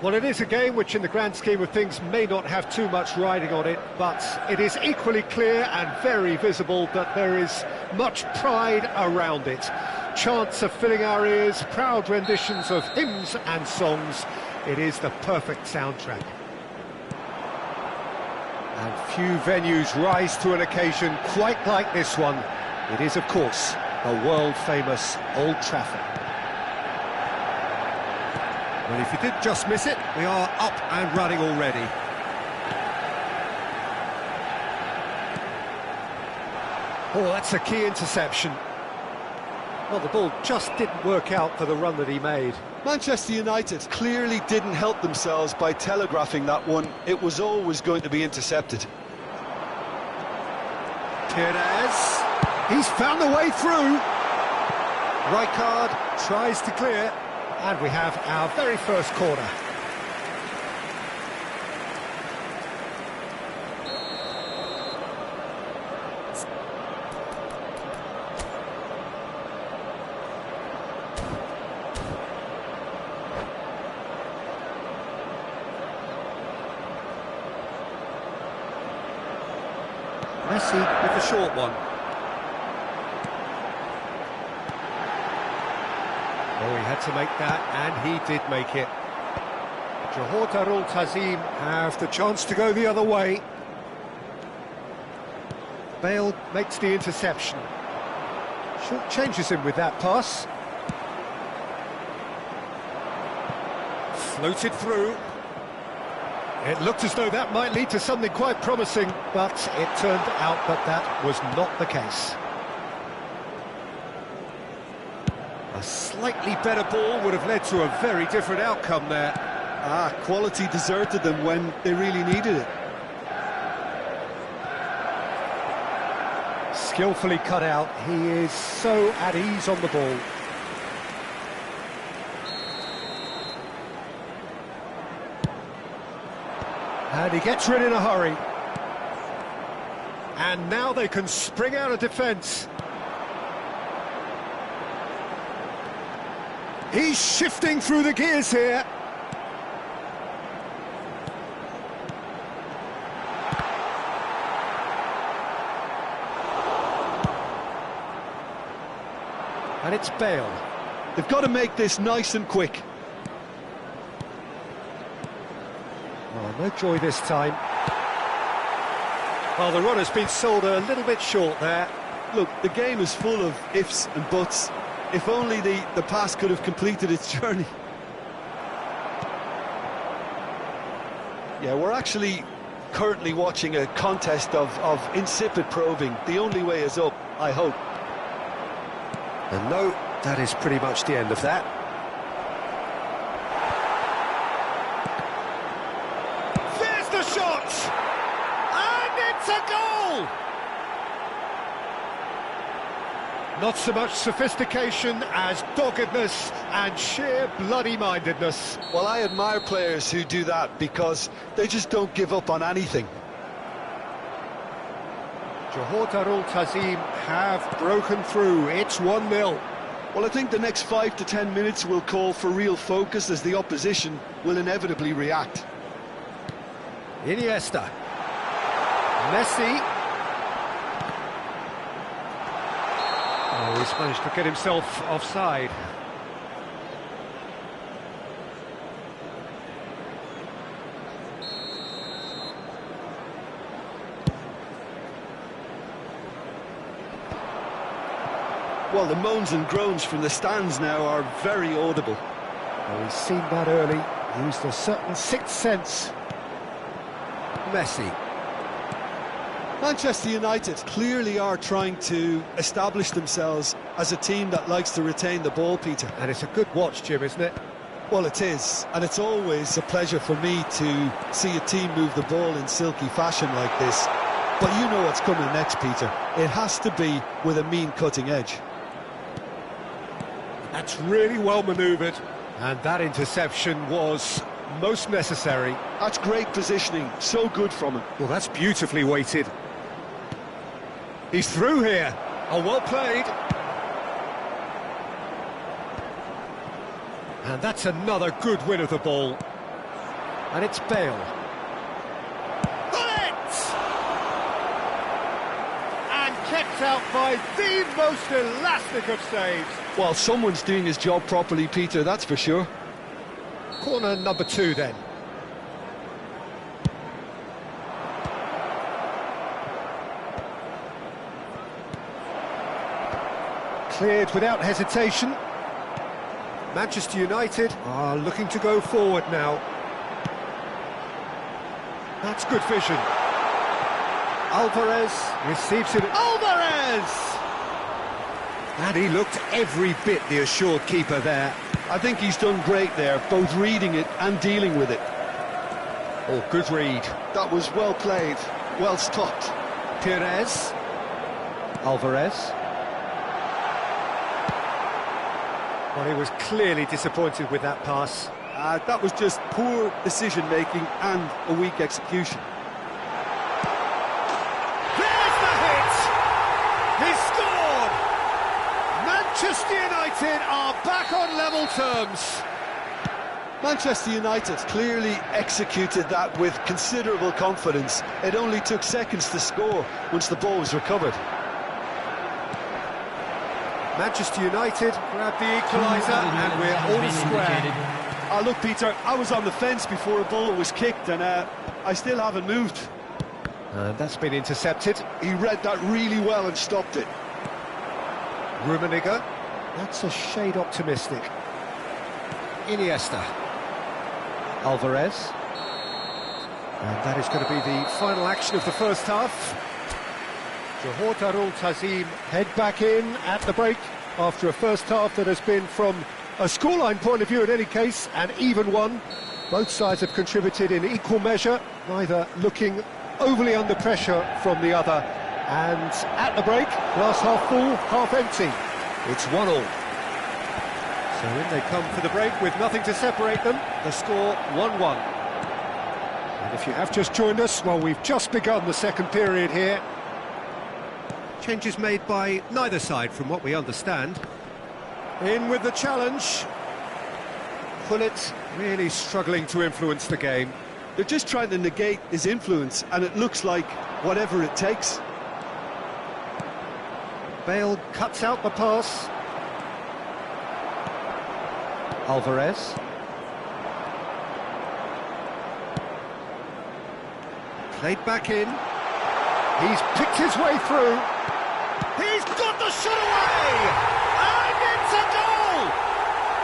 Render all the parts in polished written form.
Well, it is a game which, in the grand scheme of things, may not have too much riding on it, but it is equally clear and very visible that there is much pride around it. Chants are filling our ears, proud renditions of hymns and songs. It is the perfect soundtrack. And few venues rise to an occasion quite like this one. It is, of course, the world-famous Old Trafford. Well, if you did just miss it, we are up and running already. Oh, that's a key interception. Well, the ball just didn't work out for the run that he made. Manchester United clearly didn't help themselves by telegraphing that one. It was always going to be intercepted. Perez, he's found the way through. Rijkaard tries to clear, and we have our very first corner. Messi with the short one. Oh, he had to make that, and he did make it. Johor Darul Tazim have the chance to go the other way. Bale makes the interception. Short changes him with that pass. Floated through. It looked as though that might lead to something quite promising, but it turned out that that was not the case. A slightly better ball would have led to a very different outcome there. Quality deserted them when they really needed it. Skillfully cut out, he is so at ease on the ball. And he gets rid in a hurry. And now they can spring out of defence. He's shifting through the gears here. And it's Bale. They've got to make this nice and quick. Oh, no joy this time. Well, the run has been sold a little bit short there. Look, the game is full of ifs and buts. If only the pass could have completed its journey. Yeah, we're actually currently watching a contest of insipid probing. The only way is up, I hope. And no, that is pretty much the end of that. There's the shot! And it's a goal! Not so much sophistication as doggedness and sheer bloody-mindedness. Well, I admire players who do that because they just don't give up on anything. Johor Darul Tazim have broken through. It's 1-0. Well, I think the next 5 to 10 minutes will call for real focus as the opposition will inevitably react. Iniesta. Messi. Oh, he's managed to get himself offside. Well, the moans and groans from the stands now are very audible. Well, he's seen that early, used a certain sixth sense. Messi. Manchester United clearly are trying to establish themselves as a team that likes to retain the ball, Peter. And it's a good watch, Jim, isn't it? Well, it is, and it's always a pleasure for me to see a team move the ball in silky fashion like this. But you know what's coming next, Peter. It has to be with a mean cutting edge. That's really well manoeuvred, and that interception was most necessary. That's great positioning, so good from him. Well, that's beautifully weighted. He's through here. Oh, well played. And that's another good win of the ball. And it's Bale. Bullet! And kept out by the most elastic of saves. Well, someone's doing his job properly, Peter, that's for sure. Corner number 2 then. Cleared without hesitation. Manchester United are looking to go forward now. That's good vision. Alvarez receives it. Alvarez! And he looked every bit the assured keeper there. I think he's done great there, both reading it and dealing with it. Oh, good read. That was well played, well stopped. Perez. Alvarez. Well, he was clearly disappointed with that pass. That was just poor decision-making and a weak execution. There's the hit! He scored! Manchester United are back on level terms. Manchester United clearly executed that with considerable confidence. It only took seconds to score once the ball was recovered. Manchester United grab the equaliser and we're all square. Look, Peter, I was on the fence before a ball was kicked and I still haven't moved. And that's been intercepted. He read that really well and stopped it. Rummenigge. That's a shade optimistic. Iniesta. Alvarez. And that is going to be the final action of the first half. Johor Darul Tazim head back in at the break after a first half that has been, from a scoreline point of view in any case, an even one. Both sides have contributed in equal measure, neither looking overly under pressure from the other. And at the break, glass half full, half empty. It's 1-1. So in they come for the break with nothing to separate them. The score 1-1. And if you have just joined us, well, we've just begun the second period here. Changes made by neither side, from what we understand. In with the challenge. Pullet really struggling to influence the game. They're just trying to negate his influence, and it looks like whatever it takes. Bale cuts out the pass. Alvarez. Played back in. He's picked his way through. He's got the shot away! And it's a goal!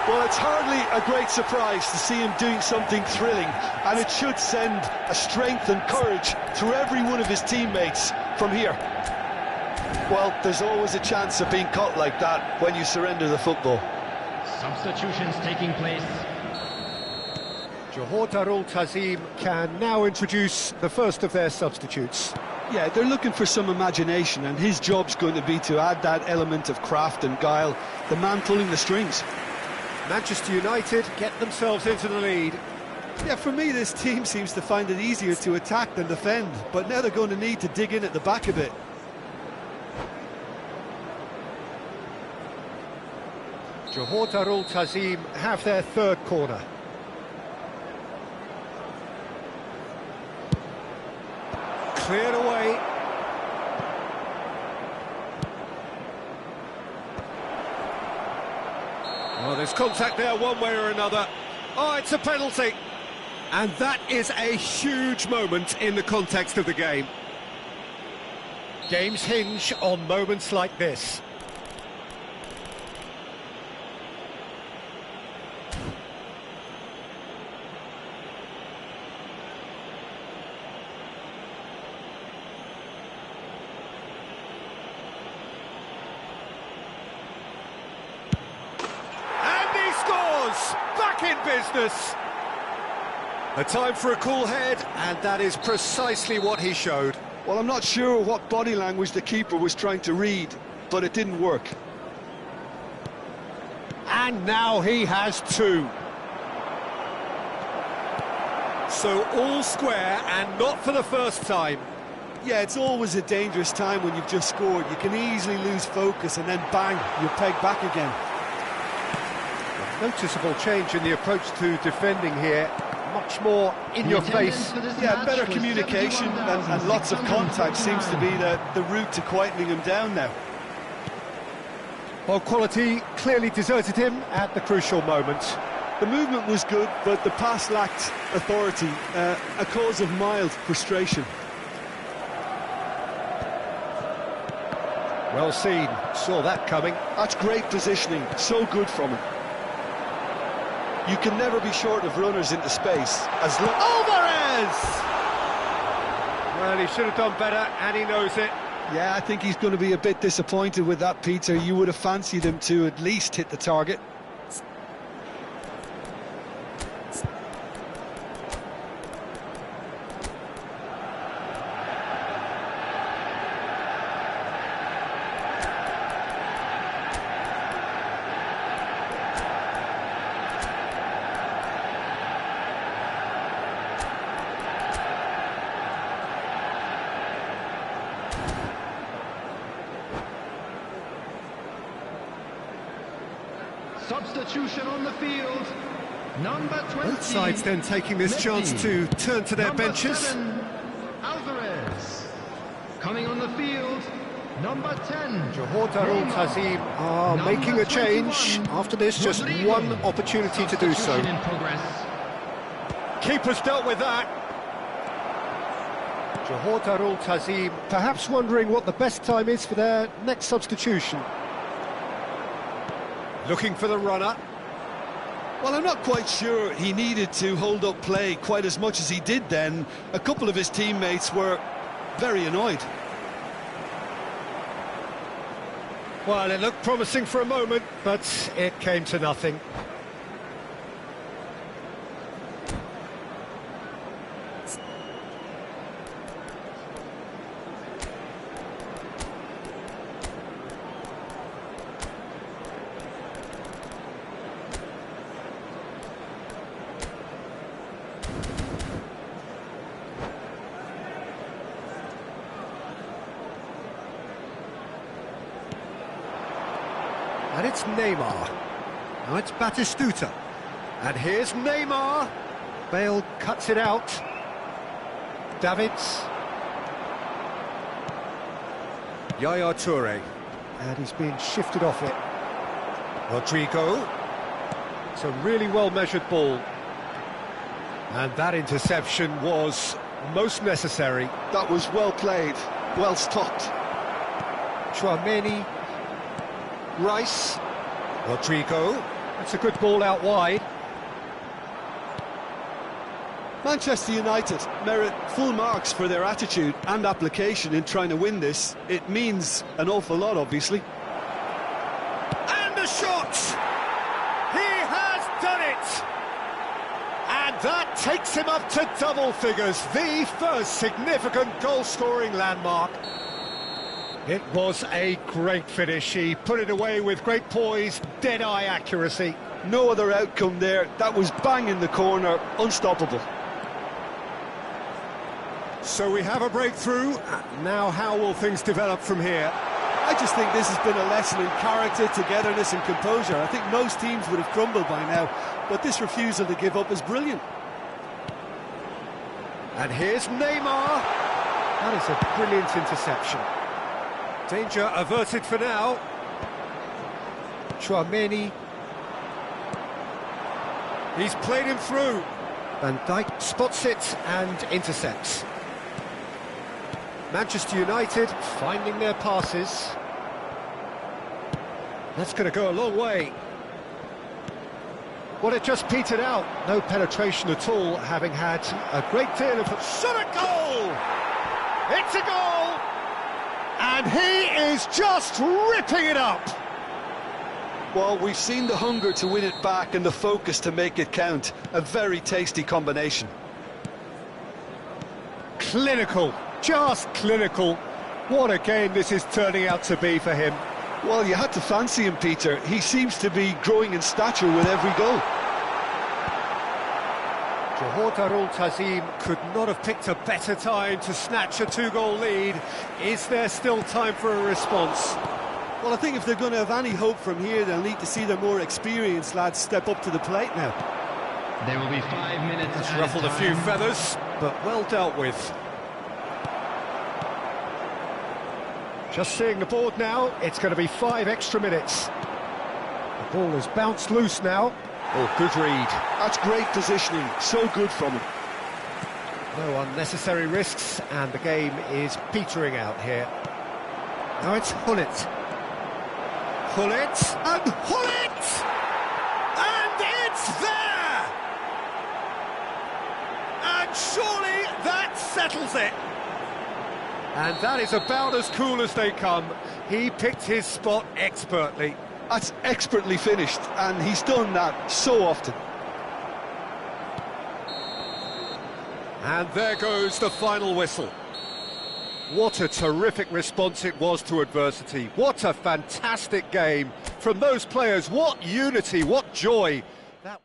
Well, it's hardly a great surprise to see him doing something thrilling, and it should send a strength and courage through every one of his teammates from here. Well, there's always a chance of being caught like that when you surrender the football. Substitutions taking place. Johor Darul Tazim can now introduce the first of their substitutes. Yeah, they're looking for some imagination, and his job's going to be to add that element of craft and guile, the man pulling the strings. Manchester United get themselves into the lead. Yeah, for me, this team seems to find it easier to attack than defend, but now they're going to need to dig in at the back a bit. Johor Darul Tazim have their third corner. Cleared away. Oh, there's contact there one way or another. Oh, it's a penalty. And that is a huge moment in the context of the game. Games hinge on moments like this. Back in business. A time for a cool head, and that is precisely what he showed. Well, I'm not sure what body language the keeper was trying to read, but it didn't work. And now he has two. So all square, and not for the first time. Yeah, it's always a dangerous time when you've just scored. You can easily lose focus and then bang, you're pegged back again. Noticeable change in the approach to defending here. much more in your face. Yeah, better communication and lots of contact seems to be the route to quietening him down now. Well, quality clearly deserted him at the crucial moment. The movement was good, but the pass lacked authority, a cause of mild frustration. Well seen, saw that coming. That's great positioning, so good from him. You can never be short of runners into space. Alvarez! Well, he should have done better, and he knows it. Yeah, I think he's going to be a bit disappointed with that, Peter. You would have fancied him to at least hit the target. Substitution on the field. Number 20. Both sides then taking this chance to turn to their benches. 7, Alvarez. Coming on the field, number 10. Johor Darul Tazim are making a change. After this, just one opportunity to do so. In progress. Keeper's dealt with that. Johor Darul Tazim perhaps wondering what the best time is for their next substitution. Looking for the runner. Well, I'm not quite sure he needed to hold up play quite as much as he did then. A couple of his teammates were very annoyed. Well, it looked promising for a moment, but it came to nothing. And it's Neymar. Now it's Batistuta. And here's Neymar. Bale cuts it out. Davids. Yaya Toure. And he's being shifted off it. Rodrigo. It's a really well-measured ball. And that interception was most necessary. That was well played, well stopped. Chouameni. Rice, Rodrigo, that's a good ball out wide. Manchester United merit full marks for their attitude and application in trying to win this. It means an awful lot, obviously. And the shot! He has done it! And that takes him up to double figures, the first significant goal-scoring landmark. It was a great finish. He put it away with great poise, dead-eye accuracy. No other outcome there. That was bang in the corner, unstoppable. So we have a breakthrough. Now how will things develop from here? I just think this has been a lesson in character, togetherness and composure. I think most teams would have crumbled by now, but this refusal to give up is brilliant. And here's Neymar. That is a brilliant interception. Danger averted for now. Chouameni. He's played him through. Van Dijk spots it and intercepts. Manchester United finding their passes. That's going to go a long way. Well, it just petered out. No penetration at all, having had a great deal of... Shot a goal! It's a goal! And he is just ripping it up! Well, we've seen the hunger to win it back and the focus to make it count. A very tasty combination. Clinical, just clinical. What a game this is turning out to be for him. Well, you had to fancy him, Peter. He seems to be growing in stature with every goal. Johor Darul Tazim could not have picked a better time to snatch a two-goal lead. Is there still time for a response? Well, I think if they're going to have any hope from here, they'll need to see their more experienced lads step up to the plate now. There will be 5 minutes. That's ruffled a few feathers, but well dealt with. Just seeing the board now, it's going to be 5 extra minutes. The ball has bounced loose now. Oh, good read. That's great positioning, so good from him. No unnecessary risks, and the game is petering out here. Now it's Hullet. Hullet, and Hullet! And it's there! And surely that settles it. And that is about as cool as they come. He picked his spot expertly. That's expertly finished, and he's done that so often. And there goes the final whistle. What a terrific response it was to adversity. What a fantastic game from those players. What unity, what joy. That...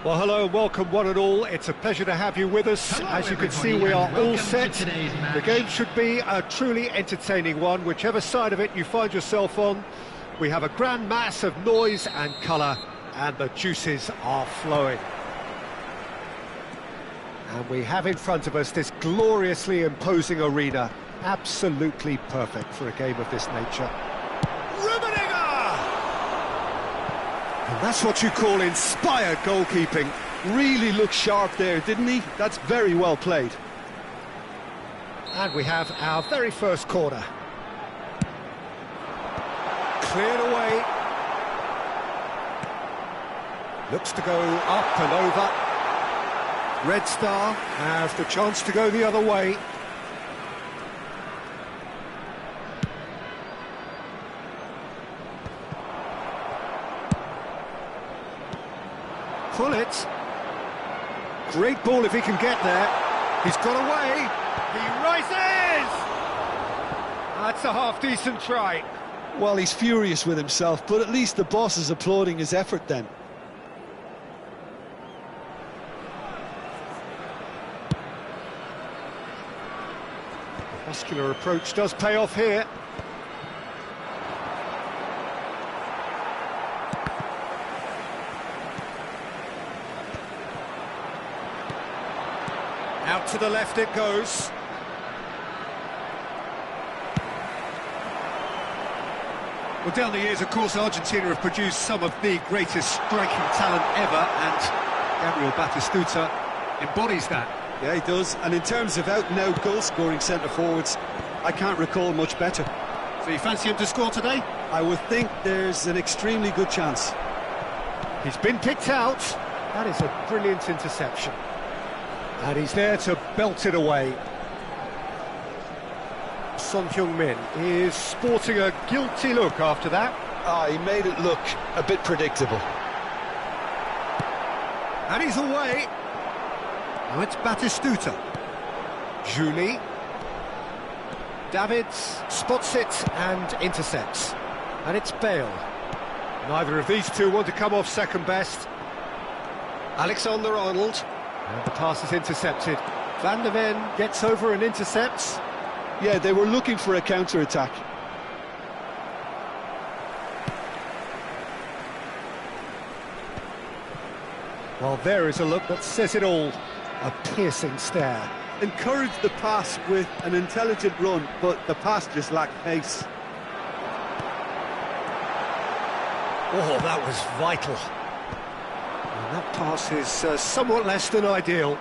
Well, hello and welcome one and all. It's a pleasure to have you with us. Hello, as you can see, everybody, we are and all welcome set. to today's match. The game should be a truly entertaining one, whichever side of it you find yourself on. We have a grand mass of noise and colour, and the juices are flowing. And we have in front of us this gloriously imposing arena, absolutely perfect for a game of this nature. And that's what you call inspired goalkeeping. Really looked sharp there, didn't he? That's very well played. And we have our very first corner. Cleared away. Looks to go up and over. Red Star have the chance to go the other way. Pull it. Great ball if he can get there. He's got away. He rises! That's a half-decent try. Well, he's furious with himself, but at least the boss is applauding his effort then. Muscular approach does pay off here. Out to the left it goes. Well, down the years, of course, Argentina have produced some of the greatest striking talent ever, and Gabriel Batistuta embodies that. Yeah, he does. And in terms of out-and-out goal-scoring centre-forwards, I can't recall much better. So you fancy him to score today? I would think there's an extremely good chance. He's been picked out. That is a brilliant interception. And he's there to belt it away. Son Heung-min is sporting a guilty look after that. He made it look a bit predictable. And he's away. Now it's Batistuta. Julie. Davids spots it and intercepts. And it's Bale. Neither of these two want to come off second best. Alexander-Arnold. And the pass is intercepted. Van der Ven gets over and intercepts. Yeah, they were looking for a counter-attack. Well, there is a look that says it all. A piercing stare. Encouraged the pass with an intelligent run, but the pass just lacked pace. Oh, that was vital. And that pass is somewhat less than ideal.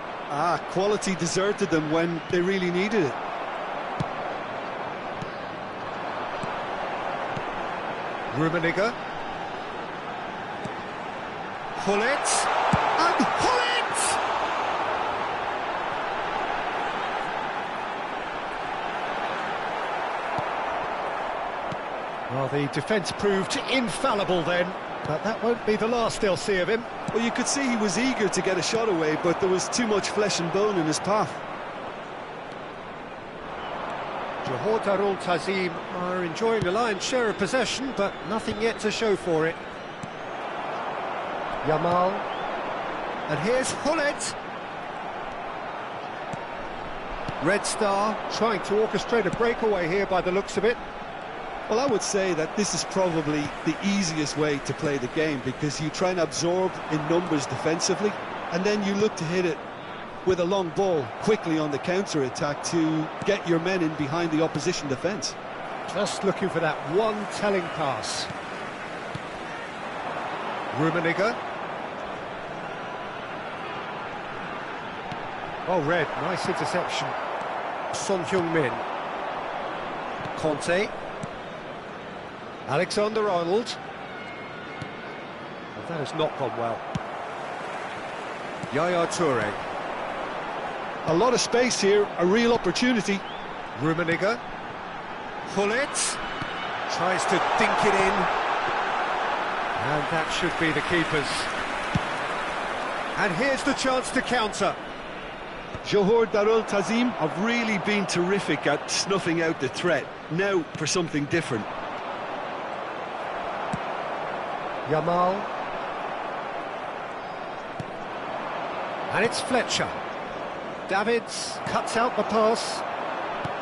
Quality deserted them when they really needed it. Rummenigge. Pull it. And pull it! Well, the defence proved infallible then, but that won't be the last they'll see of him. Well, you could see he was eager to get a shot away, but there was too much flesh and bone in his path. Johor Darul Tazim are enjoying the lion's share of possession, but nothing yet to show for it. Yamal. And here's Hullet. Red Star trying to orchestrate a breakaway here by the looks of it. Well, I would say that this is probably the easiest way to play the game, because you try and absorb in numbers defensively, and then you look to hit it with a long ball quickly on the counter-attack to get your men in behind the opposition defence. Just looking for that one telling pass. Rummenigge. Oh, Red, nice interception. Son Heung-min. Conte. Alexander-Arnold. Well, that has not gone well. Yaya Toure. A lot of space here, a real opportunity. Rummenigge. Pull it. Tries to dink it in. And that should be the keeper's. And here's the chance to counter. Johor Darul Tazim have really been terrific at snuffing out the threat. Now for something different. Yamal. And it's Fletcher. Davids cuts out the pass.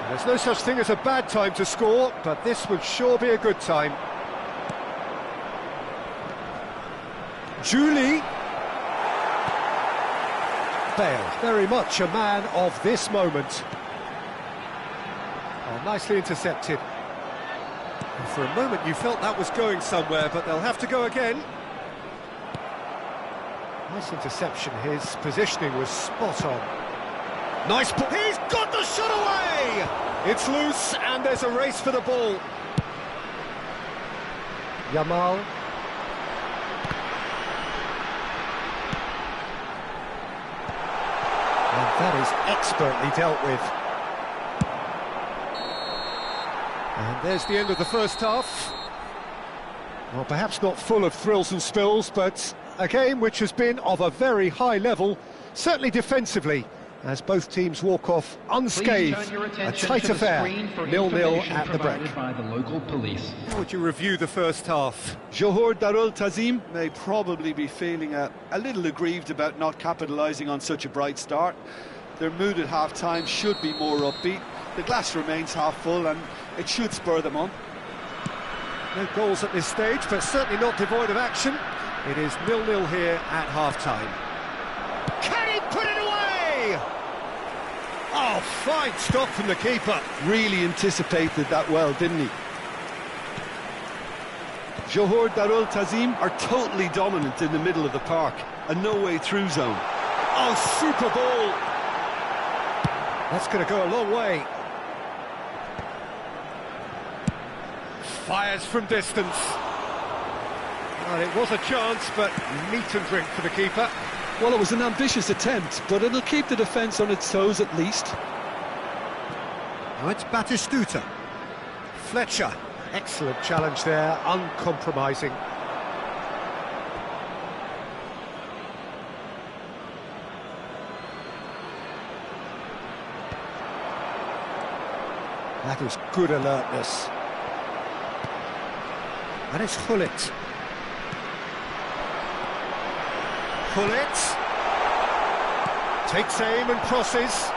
There's no such thing as a bad time to score, but this would sure be a good time. Julie. Bale, very much a man of this moment. Oh, nicely intercepted. And for a moment you felt that was going somewhere, but they'll have to go again. Nice interception, his positioning was spot on. Nice ball. He's got the shot away! It's loose and there's a race for the ball. Yamal. was expertly dealt with. And there's the end of the first half. Well, perhaps not full of thrills and spills, but a game which has been of a very high level, certainly defensively, as both teams walk off unscathed. A tight affair, 0-0 at the break. By the local police. How would you review the first half? Johor Darul Tazim may probably be feeling a little aggrieved about not capitalising on such a bright start. Their mood at half-time should be more upbeat. The glass remains half full and it should spur them on. No goals at this stage, but certainly not devoid of action. It is 0-0 here at half-time. Can he put it away? Oh, fine stop from the keeper. Really anticipated that well, didn't he? Johor Darul Tazim are totally dominant in the middle of the park. A no-way through zone. Oh, super ball. That's going to go a long way. Fires from distance. Well, it was a chance, but meat and drink for the keeper. Well, it was an ambitious attempt, but it'll keep the defence on its toes at least. Now it's Batistuta. Fletcher. Excellent challenge there, uncompromising. That is good alertness. And it's Hullet. Hullet takes aim and crosses.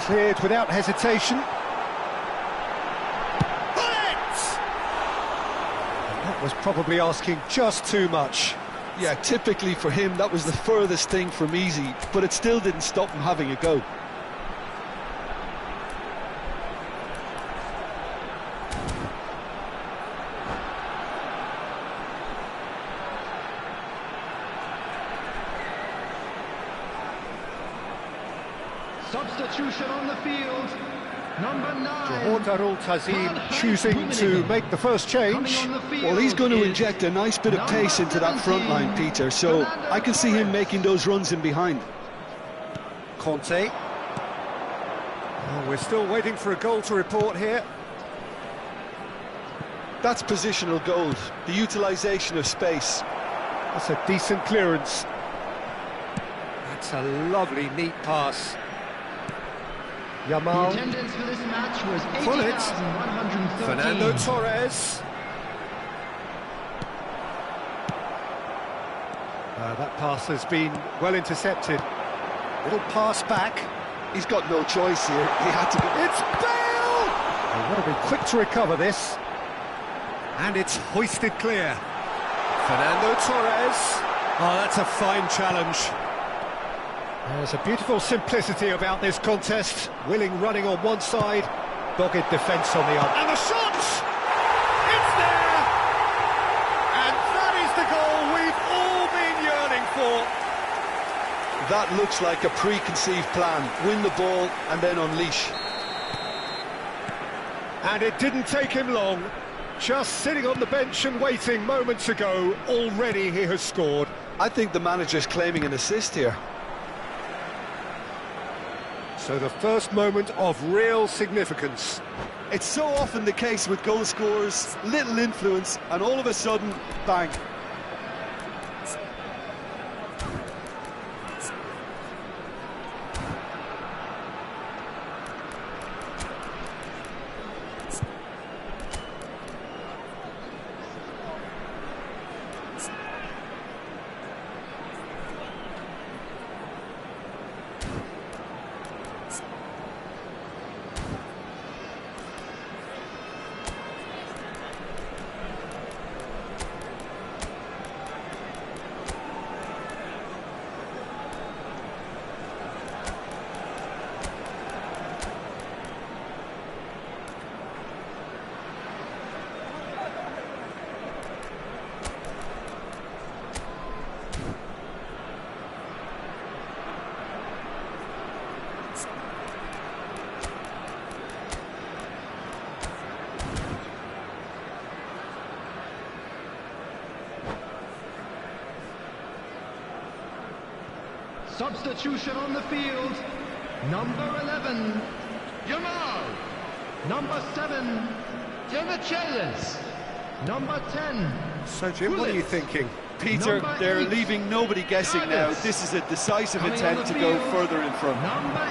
Cleared without hesitation. Hullet! That was probably asking just too much. Yeah, typically for him, that was the furthest thing from easy, but it still didn't stop him having a go. Substitution on the field, number 9. Johor Darul Tazim choosing to make the first change. Well, he's going to inject a nice bit of pace into that front line, Peter, so I can see him making those runs in behind. Conte. Oh, we're still waiting for a goal to report here. That's positional gold, the utilisation of space. That's a decent clearance. That's a lovely, neat pass. Yamal. The attendance for this match was Hullet. 80,113. Fernando Torres. That pass has been well intercepted. Little pass back. He's got no choice here. He had to be... It's Bale! They want to be quick to recover this. And it's hoisted clear. Fernando Torres. Oh, that's a fine challenge. There's a beautiful simplicity about this contest. Willing running on one side, dogged defence on the other. And the shot! It's there! And that is the goal we've all been yearning for. That looks like a preconceived plan. Win the ball and then unleash. And it didn't take him long. Just sitting on the bench and waiting moments ago, already he has scored. I think the manager's claiming an assist here. So the first moment of real significance. It's so often the case with goal scorers, little influence, and all of a sudden, bang. Substitution on the field, Number 11, Jamal. Number 7, Demichelis. Number 10. So, Jim, what are you thinking? Peter, Number they're 8, leaving nobody guessing now. Gardez. This is a decisive Coming on attempt the to go field, further in front. Number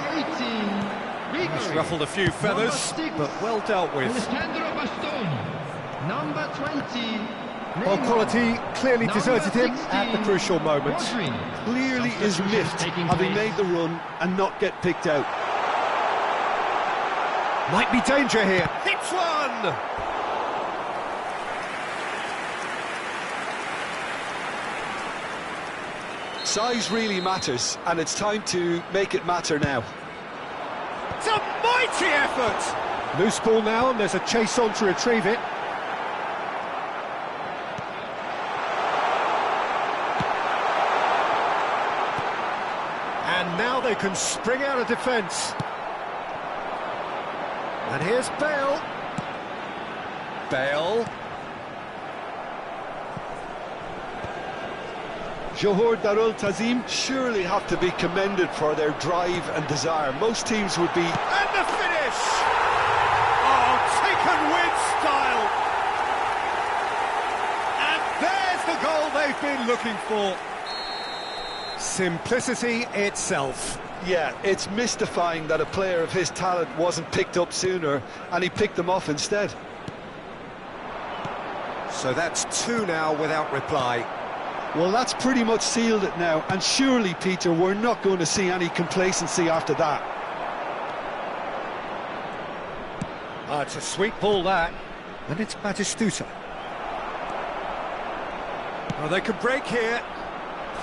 18, He's Rigori. ruffled a few feathers, Number 6, but well dealt with. Alessandro Bastoni. Number 20, Well, Neymar. quality clearly Number deserted him at the 16, crucial moment. Rodri. Clearly is Substitution miffed, taking having place. made the run and not get picked out. Might be danger here. Hits one! Size really matters, and it's time to make it matter now. It's a mighty effort! Loose ball now, and there's a chase on to retrieve it. And now they can spring out of defence. And here's Bale. Bale. Johor Darul Tazim surely have to be commended for their drive and desire. Most teams would be... And the finish! Oh, taken with style! And there's the goal they've been looking for. Simplicity itself. Yeah, it's mystifying that a player of his talent wasn't picked up sooner, and he picked them off instead. So that's two now without reply. Well, that's pretty much sealed it now, and surely, Peter, we're not going to see any complacency after that. It's a sweet ball, that. And it's Batistuta. Oh, they could break here.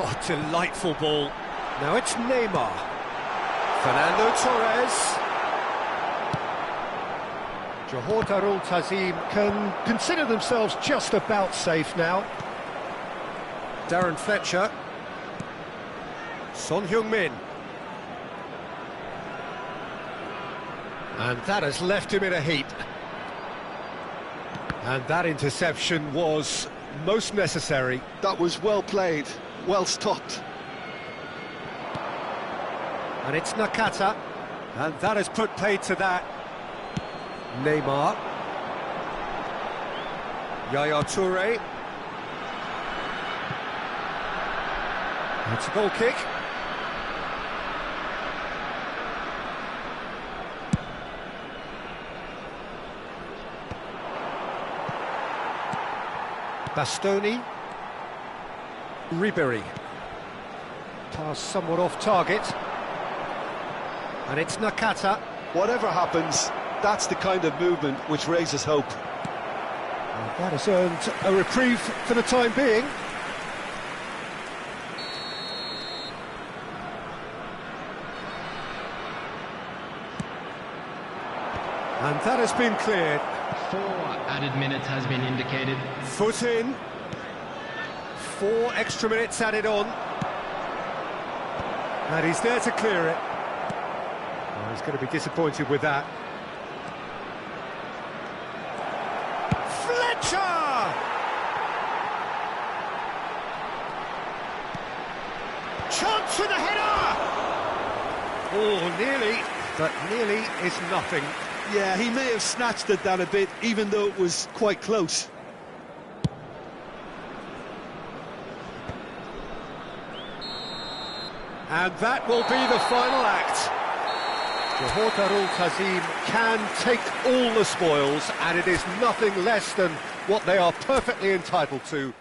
Oh, delightful ball. Now it's Neymar. Fernando Torres. Johor Darul Tazim can consider themselves just about safe now. Darren Fletcher. Son Heung-min. And that has left him in a heap. And that interception was most necessary. That was well played, well stopped. And it's Nakata. And that has put paid to that. Neymar. Yaya Toure. It's a goal kick. Bastoni. Ribery. Pass somewhat off target. And it's Nakata. Whatever happens, that's the kind of movement which raises hope. And that has earned a reprieve for the time being. And that has been cleared. 4 added minutes has been indicated. Foot in. 4 extra minutes added on. And he's there to clear it. Oh, he's going to be disappointed with that. Fletcher! Chance with the header! Oh, nearly, but nearly is nothing. Yeah, he may have snatched at that a bit, even though it was quite close. And that will be the final act. Johor Darul Tazim can take all the spoils, and it is nothing less than what they are perfectly entitled to.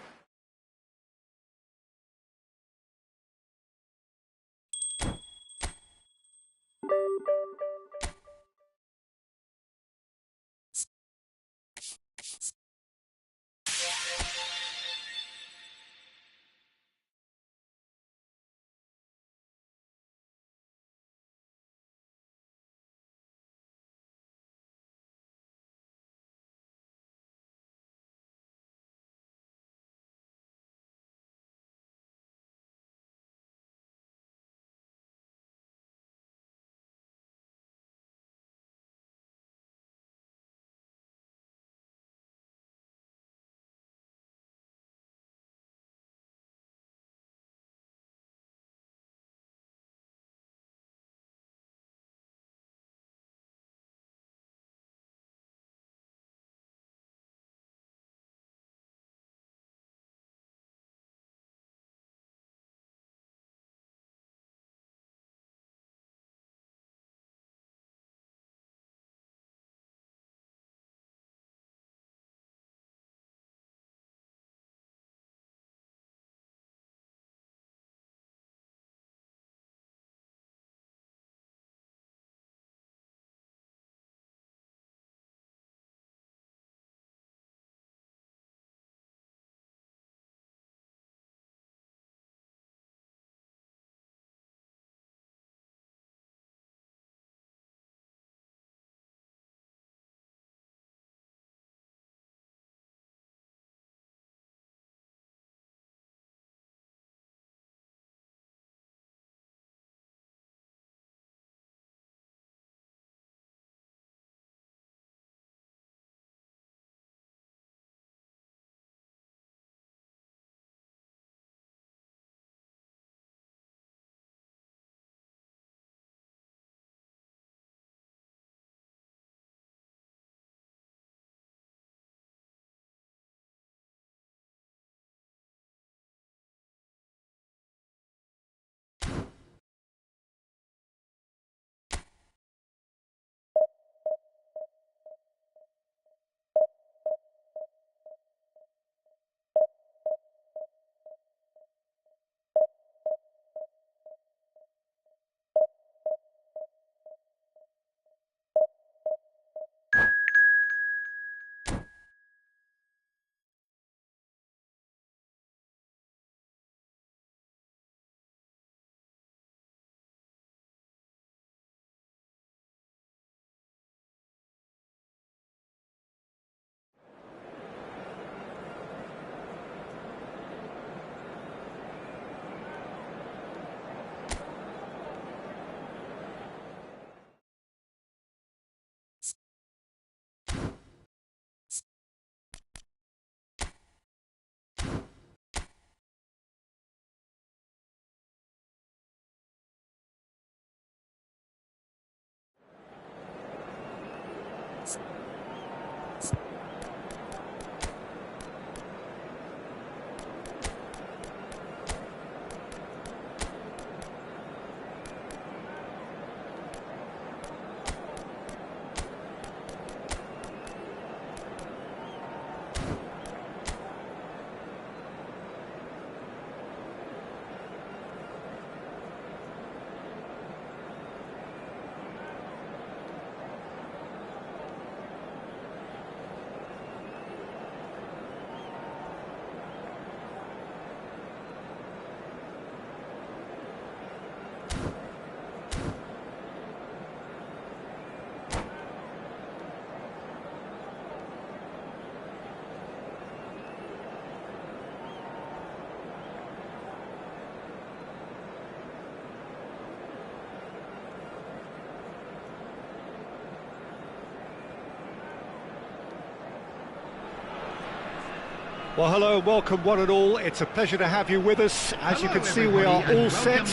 Well, hello and welcome one and all. It's a pleasure to have you with us. As you can see, we are all set.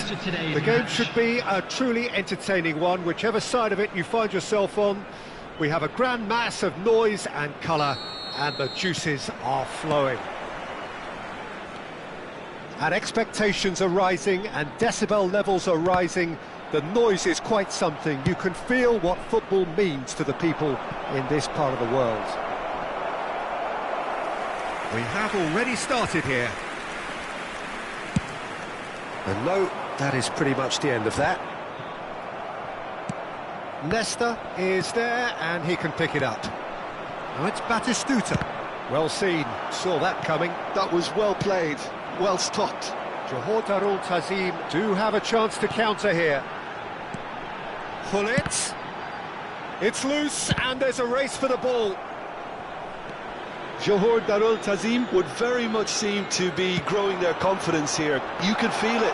The game should be a truly entertaining one, whichever side of it you find yourself on. We have a grand mass of noise and colour, and the juices are flowing. And expectations are rising, and decibel levels are rising. The noise is quite something. You can feel what football means to the people in this part of the world. We have already started here. And no, that is pretty much the end of that. Nesta is there, and he can pick it up. Now it's Batistuta. Well seen, saw that coming. That was well played, well stopped. Johor Darul Tazim do have a chance to counter here. Hullet. It's loose, and there's a race for the ball. Johor Darul Tazim would very much seem to be growing their confidence here. You can feel it.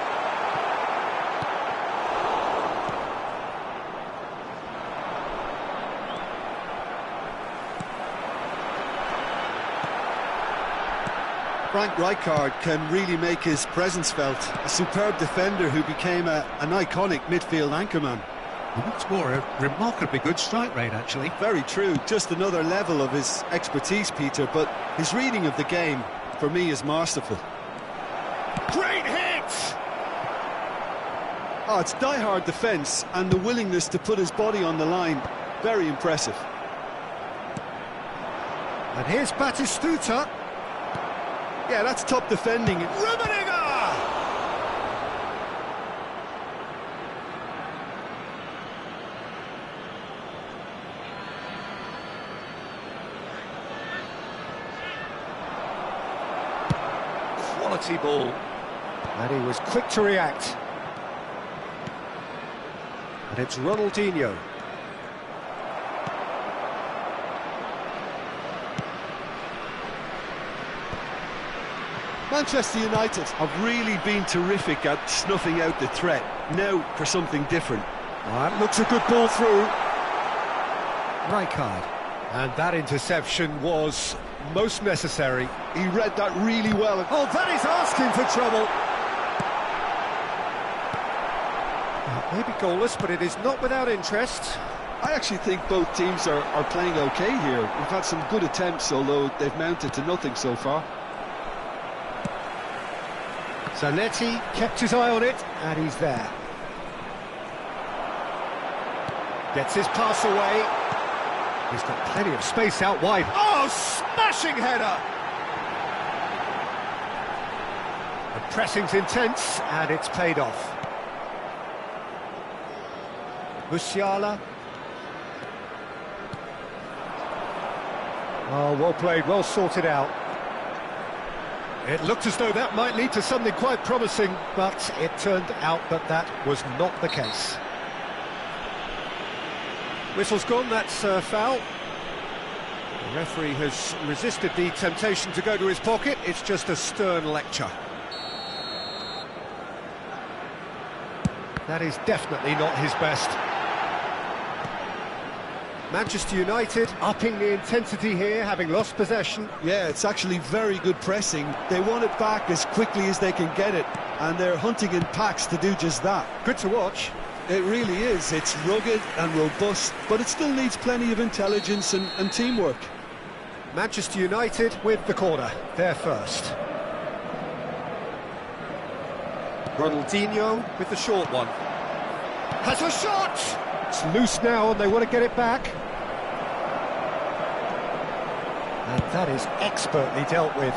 Frank Rijkaard can really make his presence felt. A superb defender who became an iconic midfield anchorman. What's more, a remarkably good strike rate, actually. Very true, just another level of his expertise, Peter, but his reading of the game, for me, is masterful. Great hit! Oh, it's die-hard defence, and the willingness to put his body on the line. Very impressive. And here's Batistuta. Yeah, that's top defending. Rummenigge! Quality ball. And he was quick to react. And it's Ronaldinho. Manchester United have really been terrific at snuffing out the threat. Now for something different. That looks a good ball through. Rijkaard. And that interception was most necessary. He read that really well. Oh, that is asking for trouble. Maybe goalless, but it is not without interest. I actually think both teams are playing okay here. We've had some good attempts, although they've mounted to nothing so far. Zanetti kept his eye on it, and he's there. Gets his pass away. He's got plenty of space out wide. Oh, smashing header! The pressing's intense, and it's paid off. Musiala. Oh, well played, well sorted out. It looked as though that might lead to something quite promising, but it turned out that that was not the case. Whistle's gone, that's a foul. The referee has resisted the temptation to go to his pocket. It's just a stern lecture. That is definitely not his best. Manchester United upping the intensity here, having lost possession. Yeah, it's actually very good pressing. They want it back as quickly as they can get it, and they're hunting in packs to do just that. Good to watch. It really is. It's rugged and robust, but it still needs plenty of intelligence and teamwork. Manchester United with the corner, they're first. Ronaldinho with the short one. Has a shot! It's loose now and they want to get it back. And that is expertly dealt with.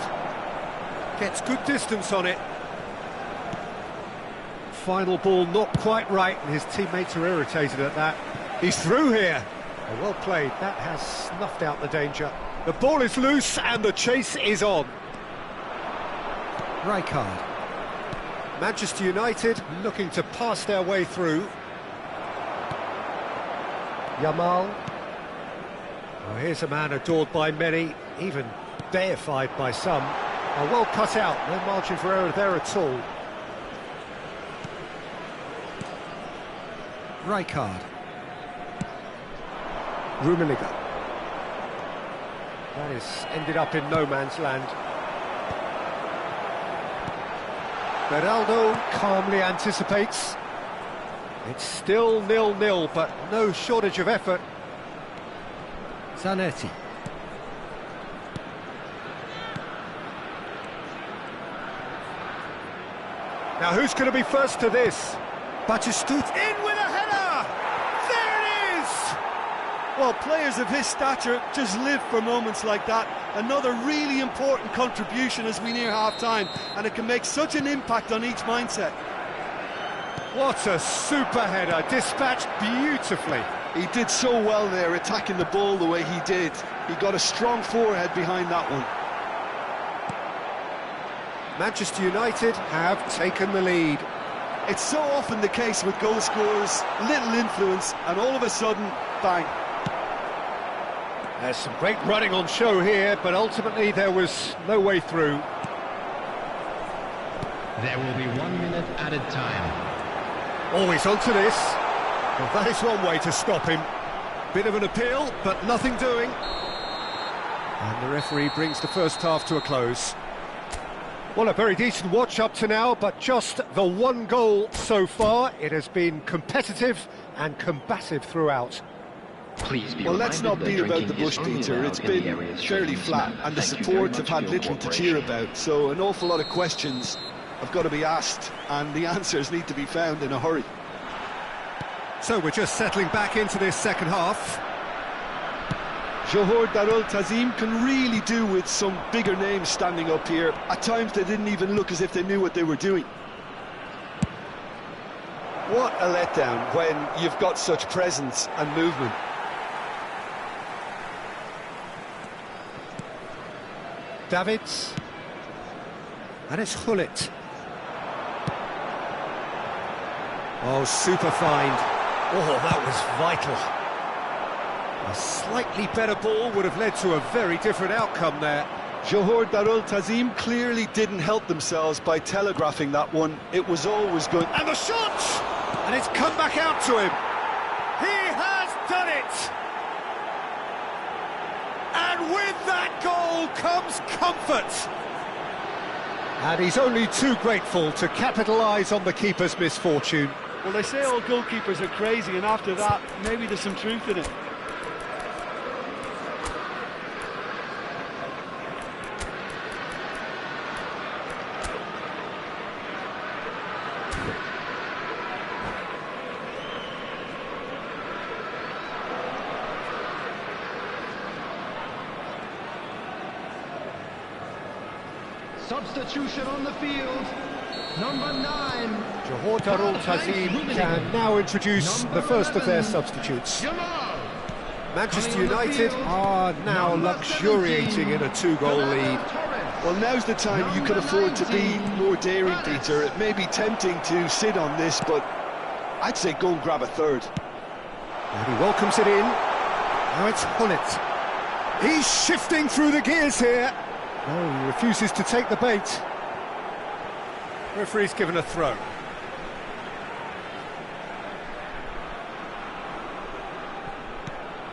Gets good distance on it. Final ball not quite right, and his teammates are irritated at that. He's through here. Oh, well played. That has snuffed out the danger. The ball is loose and the chase is on. Rijkaard. Manchester United looking to pass their way through. Yamal. Oh, here's a man adored by many, even deified by some. Oh, well cut out, no margin for error there at all. Rijkaard. Rummenigge. That is ended up in no man's land. Beraldo calmly anticipates. It's still 0-0, but no shortage of effort. Zanetti. Now who's going to be first to this? Batistuta in with a header! There it is! Well, players of his stature just live for moments like that. Another really important contribution as we near half-time, and it can make such an impact on each mindset. What a super header, dispatched beautifully. He did so well there, attacking the ball the way he did. He got a strong forehead behind that one. Manchester United have taken the lead. It's so often the case with goal scorers, little influence, and all of a sudden, bang. There's some great running on show here, but ultimately there was no way through. There will be 1 minute added time. Always onto this. Well, that is one way to stop him. Bit of an appeal, but nothing doing. And the referee brings the first half to a close. Well, a very decent watch up to now, but just the one goal so far. It has been competitive and combative throughout. Well, let's not beat about the bush, Peter. It's been fairly flat, and the support have had little to cheer about, so an awful lot of questions have got to be asked, and the answers need to be found in a hurry. So we're just settling back into this second half. Johor Darul Tazim can really do with some bigger names standing up here. At times they didn't even look as if they knew what they were doing. What a letdown when you've got such presence and movement. Davids. And it's Hullet. Oh, super find. Oh, that was vital. A slightly better ball would have led to a very different outcome there. Johor Darul Tazim clearly didn't help themselves by telegraphing that one. It was always going... And the shot! And it's come back out to him. He has done it! And with that goal comes comfort. And he's only too grateful to capitalise on the keeper's misfortune. Well, they say all goalkeepers are crazy, and after that, maybe there's some truth in it. Substitution on the field. Number 9. Johor Darul Tazim can now introduce the first of their substitutes. Manchester United are now luxuriating in a 2-goal lead. Well, now's the time you can afford to be more daring, Peter. It may be tempting to sit on this, but I'd say go and grab a third. And he welcomes it in. Now it's Hullet. He's shifting through the gears here. No, he refuses to take the bait. Referee's given a throw.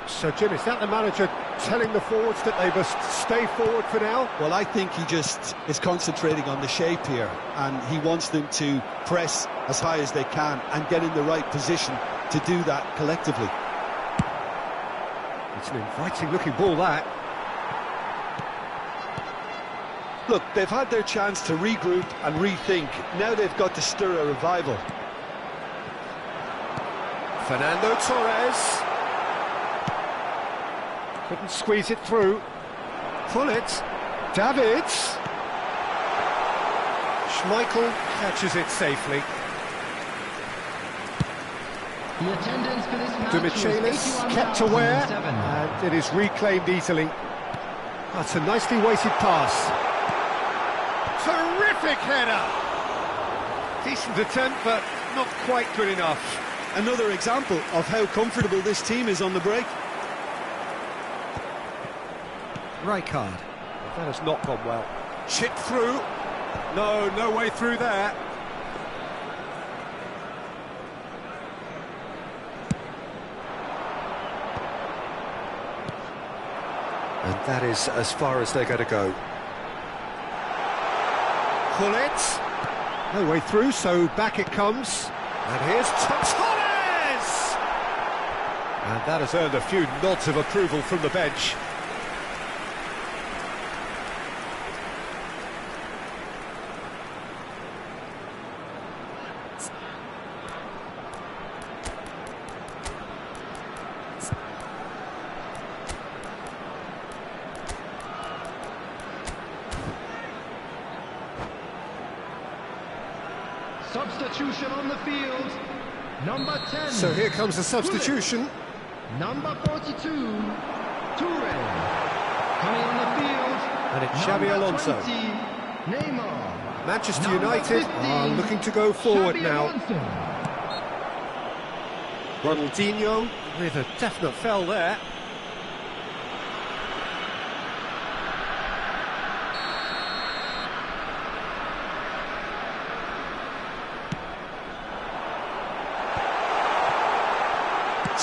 So, Jim, is that the manager telling the forwards that they must stay forward for now? Well, I think he just is concentrating on the shape here, and he wants them to press as high as they can and get in the right position to do that collectively. It's an inviting-looking ball, that. Look, they've had their chance to regroup and rethink. Now they've got to stir a revival. Fernando Torres. Couldn't squeeze it through. Hullet. Davids. Schmeichel catches it safely. The attendance for this match Demichelis kept aware, and it is reclaimed easily. That's a nicely weighted pass. Terrific header! Decent attempt, but not quite good enough. Another example of how comfortable this team is on the break. Rijkaard. That has not gone well. Chip through. No way through there. And that is as far as they're going to go. Hullet. No way through, so back it comes. And here's Torres! And that has earned a few nods of approval from the bench. Substitution on the field. Number 10. So here comes the substitution. Number 42, Toure. Coming on the field. And it's Xabi Alonso. 20, Neymar. Manchester Number United 50, are looking to go forward Xabi now. Alonso. Ronaldinho with a definite foul there.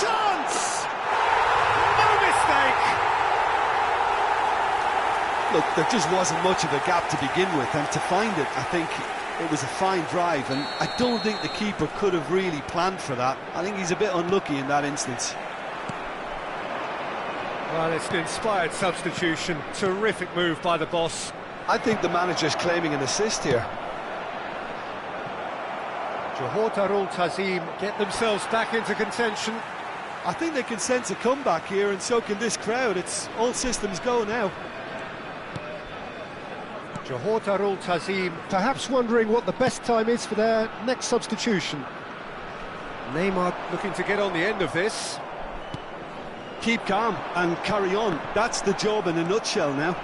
Chance! No mistake! Look, there just wasn't much of a gap to begin with, and to find it, I think it was a fine drive, and I don't think the keeper could have really planned for that. I think he's a bit unlucky in that instance. Well, it's an inspired substitution. Terrific move by the boss. I think the manager's claiming an assist here. Johor Darul Tazim get themselves back into contention. I think they can sense a comeback here, and so can this crowd. It's all systems go now. Johor Darul Tazim perhaps wondering what the best time is for their next substitution. Neymar looking to get on the end of this. Keep calm and carry on. That's the job in a nutshell now.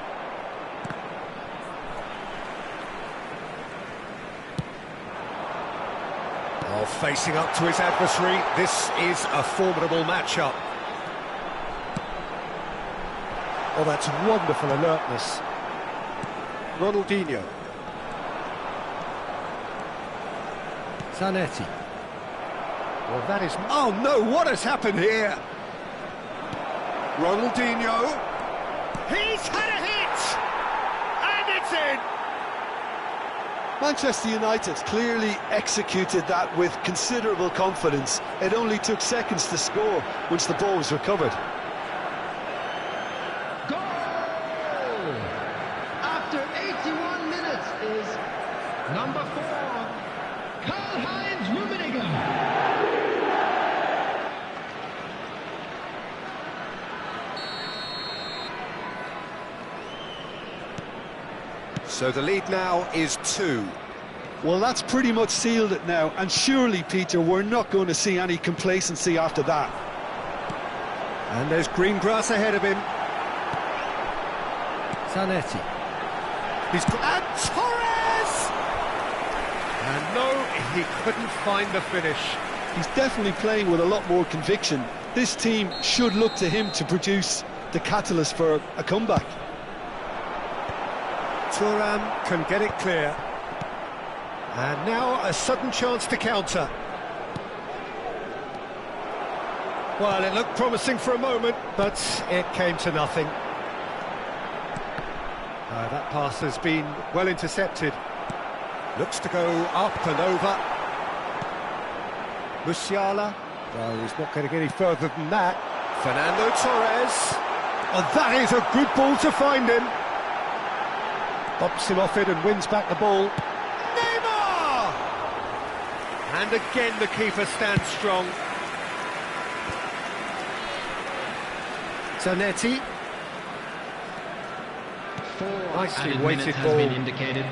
Oh, facing up to his adversary, this is a formidable matchup. Oh, that's wonderful alertness. Ronaldinho. Zanetti. Well, that is... Oh, no, what has happened here? Ronaldinho. He's had a hit! And it's in! Manchester United clearly executed that with considerable confidence. It only took seconds to score once the ball was recovered. Goal! After 81 minutes is number 4, Karl-Heinz Rummenigge. So the lead now is 2. Well, that's pretty much sealed it now, and surely, Peter, we're not going to see any complacency after that. And there's green grass ahead of him. Zanetti. And Torres! And no, he couldn't find the finish. He's definitely playing with a lot more conviction. This team should look to him to produce the catalyst for a comeback. Thuram can get it clear. And now a sudden chance to counter. Well, it looked promising for a moment, but it came to nothing. That pass has been well intercepted. Looks to go up and over. Musiala. Well, he's not going to get any further than that. Fernando Torres. Oh, that is a good ball to find him. Bumps him off it and wins back the ball. Neymar! And again the keeper stands strong. Zanetti. Nicely weighted ball. Has been indicated.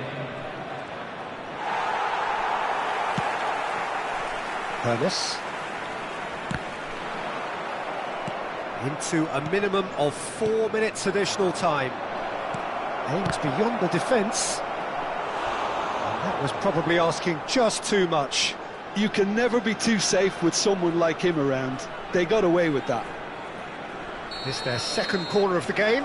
Hermes. Into a minimum of 4 minutes additional time. Aims beyond the defence. That was probably asking just too much. You can never be too safe with someone like him around. They got away with that. This is their second corner of the game.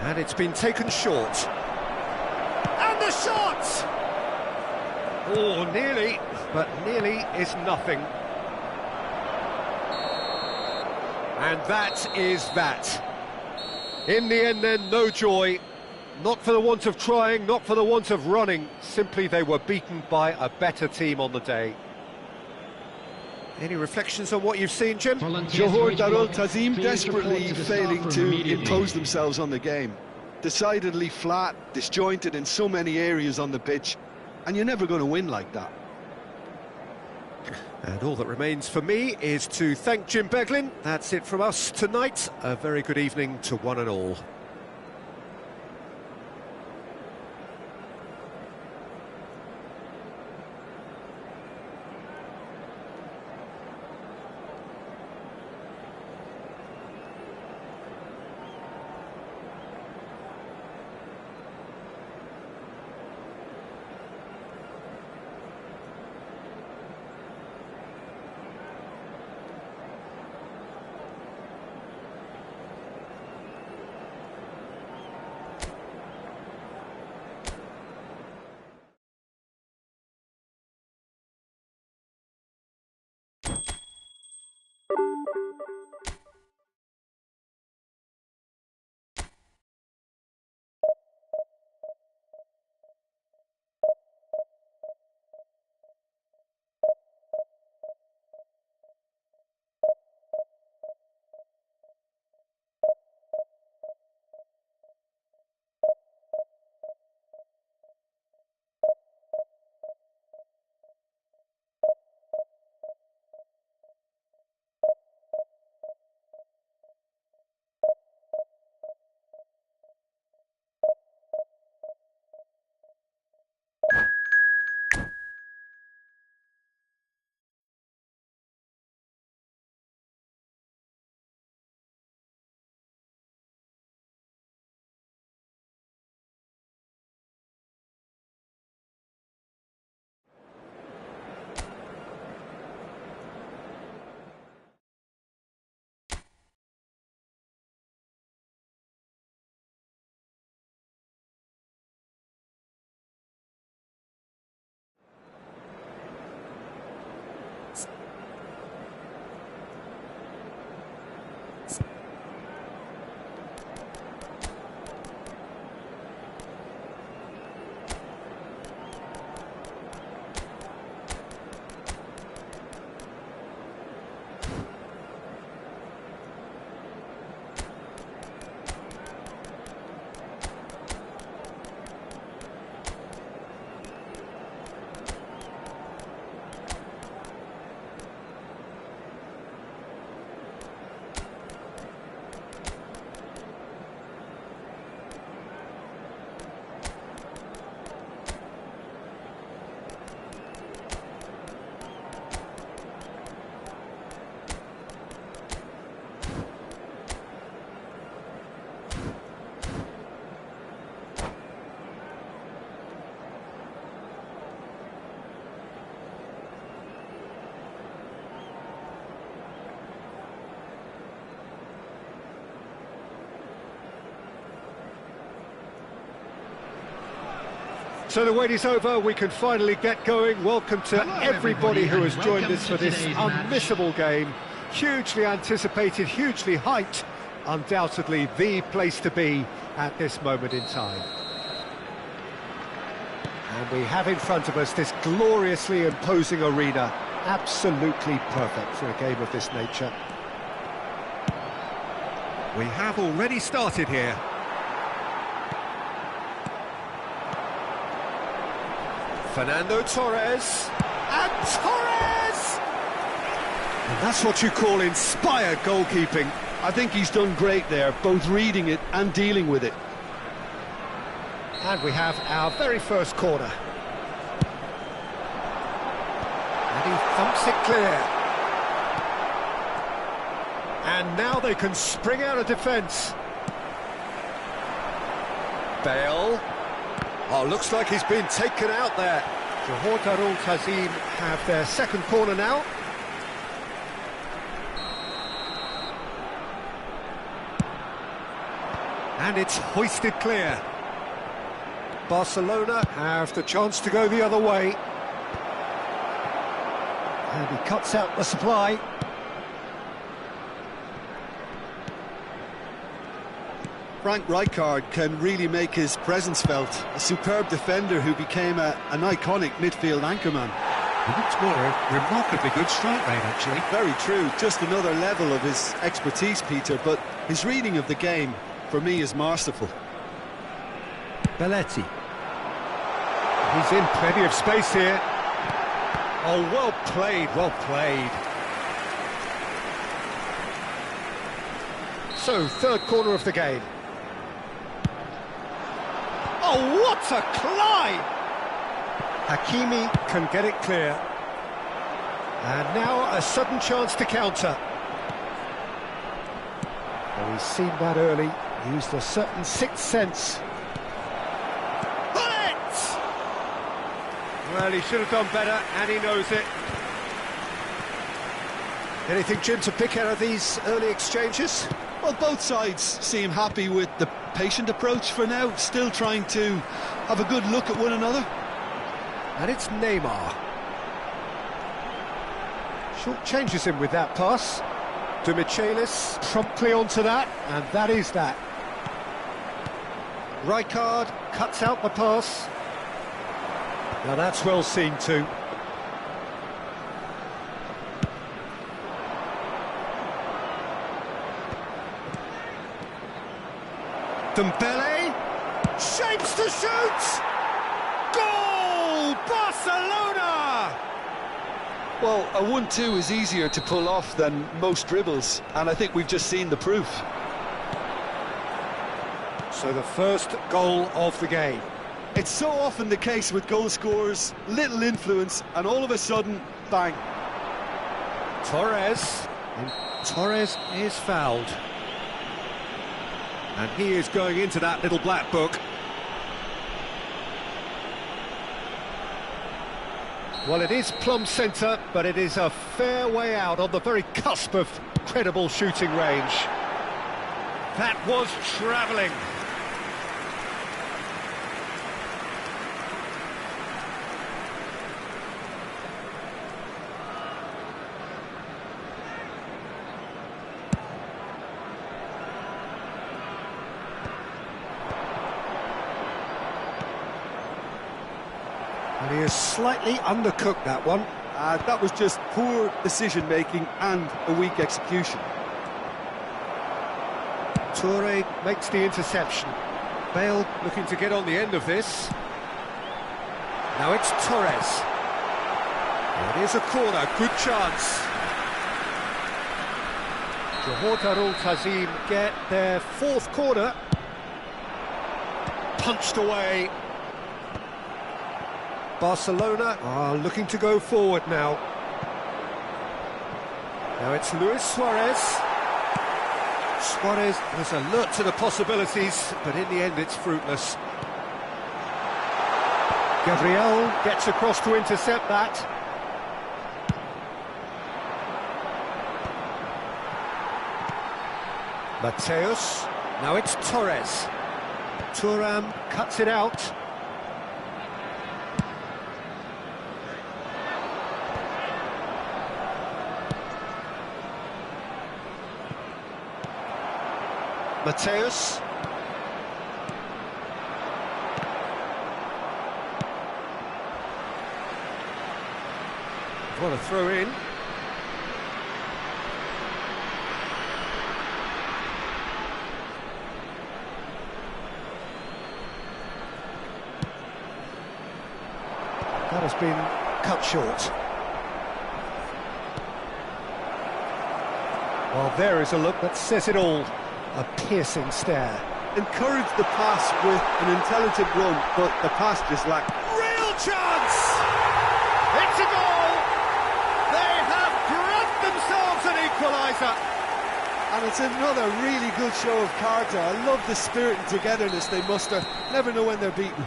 And it's been taken short. And the shot! Oh, nearly, but nearly is nothing. And that is that. In the end then, no joy. Not for the want of trying, not for the want of running, simply they were beaten by a better team on the day. Any reflections on what you've seen, Jim? Johor Darul Tazim desperately failing to impose themselves on the game. Decidedly flat, disjointed in so many areas on the pitch, and you're never going to win like that. And all that remains for me is to thank Jim Beglin. That's it from us tonight. A very good evening to one and all. So the wait is over, we can finally get going. Welcome to everybody who has joined us for this unmissable game. Hugely anticipated, hugely hyped. Undoubtedly the place to be at this moment in time. And we have in front of us this gloriously imposing arena. Absolutely perfect for a game of this nature. We have already started here. Fernando Torres, and Torres! And that's what you call inspired goalkeeping. I think he's done great there, both reading it and dealing with it. And we have our very first corner. And he thumps it clear. And now they can spring out of defence. Bale. Oh, looks like he's been taken out there. Johor Darul Tazim have their second corner now. And it's hoisted clear. Barcelona have the chance to go the other way. And he cuts out the supply. Frank Rijkaard can really make his presence felt. A superb defender who became an iconic midfield anchorman. He looks more a remarkably good strike rate, actually. Very true, just another level of his expertise, Peter, but his reading of the game, for me, is masterful. Belletti. He's in plenty of space here. Oh, well played, well played. So, third corner of the game. Oh, what a climb! Hakimi can get it clear. And now a sudden chance to counter. Well, he's seen that early, used a certain sixth sense. Bullet! Well, he should have done better, and he knows it. Anything, Jim, to pick out of these early exchanges? Well, both sides seem happy with the patient approach for now, still trying to have a good look at one another. And it's Neymar. Short changes him with that pass. De Michelis promptly onto that, and that is that. Rijkaard cuts out the pass. Now that's well seen too. Dembele shapes to shoot. Goal! Barcelona! Well, a 1-2 is easier to pull off than most dribbles, and I think we've just seen the proof. So the first goal of the game. It's so often the case with goal scorers, little influence, and all of a sudden, bang. Torres. And Torres is fouled. And he is going into that little black book. Well, it is plumb centre, but it is a fair way out on the very cusp of credible shooting range. That was travelling. And he has slightly undercooked that one. That was just poor decision-making and a weak execution. Toure makes the interception. Bale looking to get on the end of this. Now it's Torres. It is a corner, good chance. Johor Darul Tazim get their fourth corner. Punched away. Barcelona are looking to go forward now. Now it's Luis Suarez. Suarez is alert to the possibilities, but in the end it's fruitless. Gabriel gets across to intercept that. Mateus. Now it's Torres. Thuram cuts it out. Mateus. What a throw in. That has been cut short. Well, there is a look that says it all. A piercing stare. Encouraged the pass with an intelligent run, but the pass just lacked. Real chance! It's a goal! They have grabbed themselves an equaliser! And it's another really good show of character. I love the spirit and togetherness they muster. Never know when they're beaten.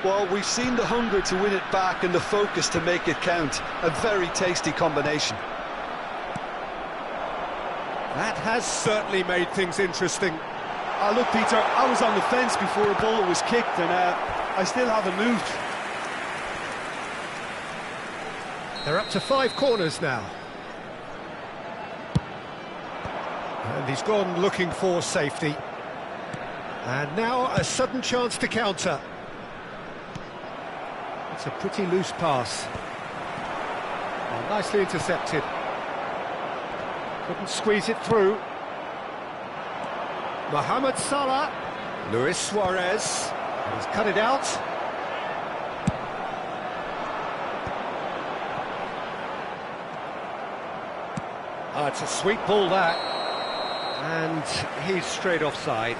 Well, we've seen the hunger to win it back and the focus to make it count. A very tasty combination. That has certainly made things interesting. Look, Peter, I was on the fence before a ball was kicked, and I still haven't moved. They're up to 5 corners now. And he's gone looking for safety. And now a sudden chance to counter. It's a pretty loose pass. Well, nicely intercepted. Couldn't squeeze it through. Mohamed Salah. Luis Suarez. And he's cut it out. Oh, it's a sweet ball, that. And he's straight offside.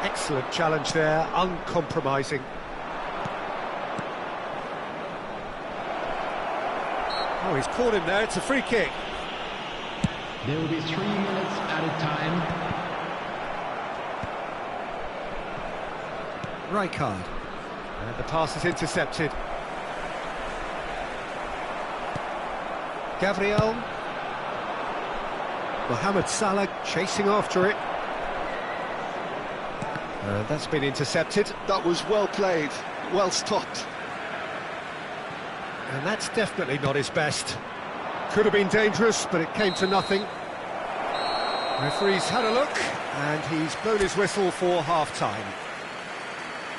Excellent challenge there, uncompromising. Oh, he's caught him there, it's a free kick. There will be 3 minutes added time. Rijkaard. And the pass is intercepted. Gabriel. Mohamed Salah chasing after it. And that's been intercepted. That was well played, well stopped. And that's definitely not his best. Could have been dangerous, but it came to nothing. Referee's had a look, and he's blown his whistle for half-time.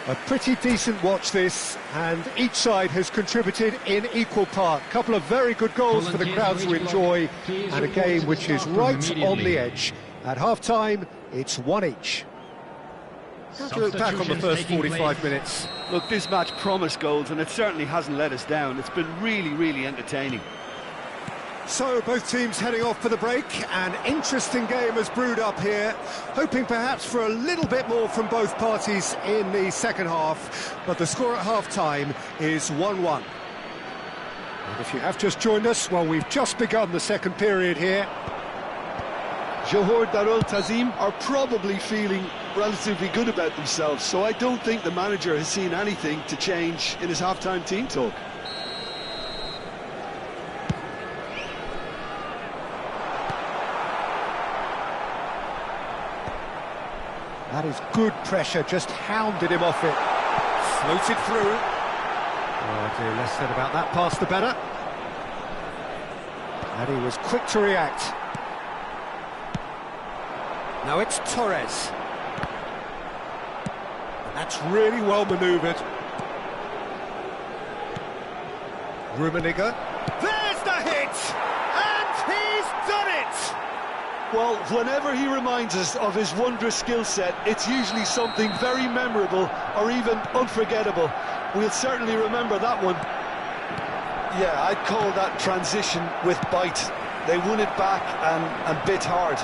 A pretty decent watch this, and each side has contributed in equal part. Couple of very good goals for the crowd to enjoy, and a game which is right on the edge. At half-time, it's 1 each. How do you look back on the first 45 minutes? Look, this match promised goals, and it certainly hasn't let us down. It's been really, really entertaining. So, both teams heading off for the break. An interesting game has brewed up here, hoping perhaps for a little bit more from both parties in the second half, but the score at half-time is 1-1. And if you have just joined us, well, we've just begun the second period here. Johor Darul Tazim are probably feeling relatively good about themselves, so I don't think the manager has seen anything to change in his half-time team talk. That is good pressure, just hounded him off it. Floated through. Oh dear, less said about that pass the better. And he was quick to react. Now it's Torres. And that's really well manoeuvred. Rummenigge. There's the hit! And he's done it! Well, whenever he reminds us of his wondrous skill set, it's usually something very memorable or even unforgettable. We'll certainly remember that one. Yeah, I'd call that transition with bite. They won it back and bit hard.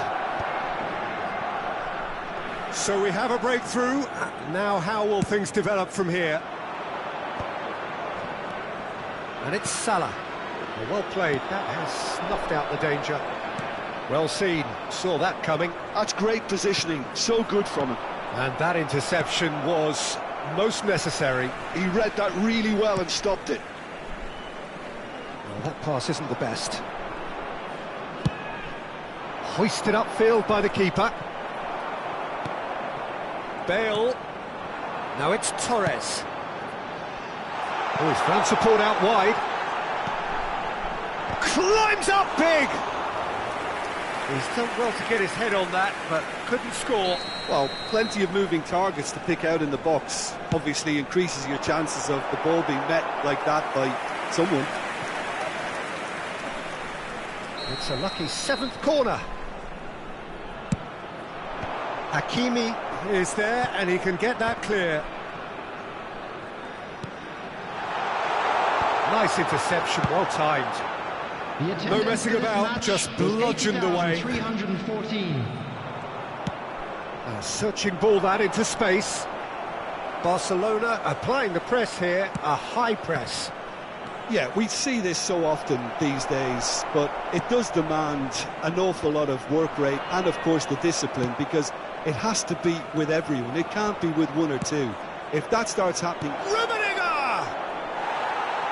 So we have a breakthrough. Now how will things develop from here? And it's Salah. Well played. That has snuffed out the danger. Well seen, saw that coming. That's great positioning, so good from him. And that interception was most necessary. He read that really well and stopped it. Well, that pass isn't the best. Hoisted upfield by the keeper. Bale. Now it's Torres. Oh, he's found support out wide. Climbs up big! He's done well to get his head on that, but couldn't score. Well, plenty of moving targets to pick out in the box. Obviously increases your chances of the ball being met like that by someone. It's a lucky 7th corner. Hakimi is there, and he can get that clear. Nice interception, well timed. No messing about, just bludgeoned away. 314. A searching ball that into space. Barcelona applying the press here, a high press. Yeah, we see this so often these days, but it does demand an awful lot of work rate and, of course, the discipline, because it has to be with everyone. It can't be with one or two. If that starts happening... Rummenigge!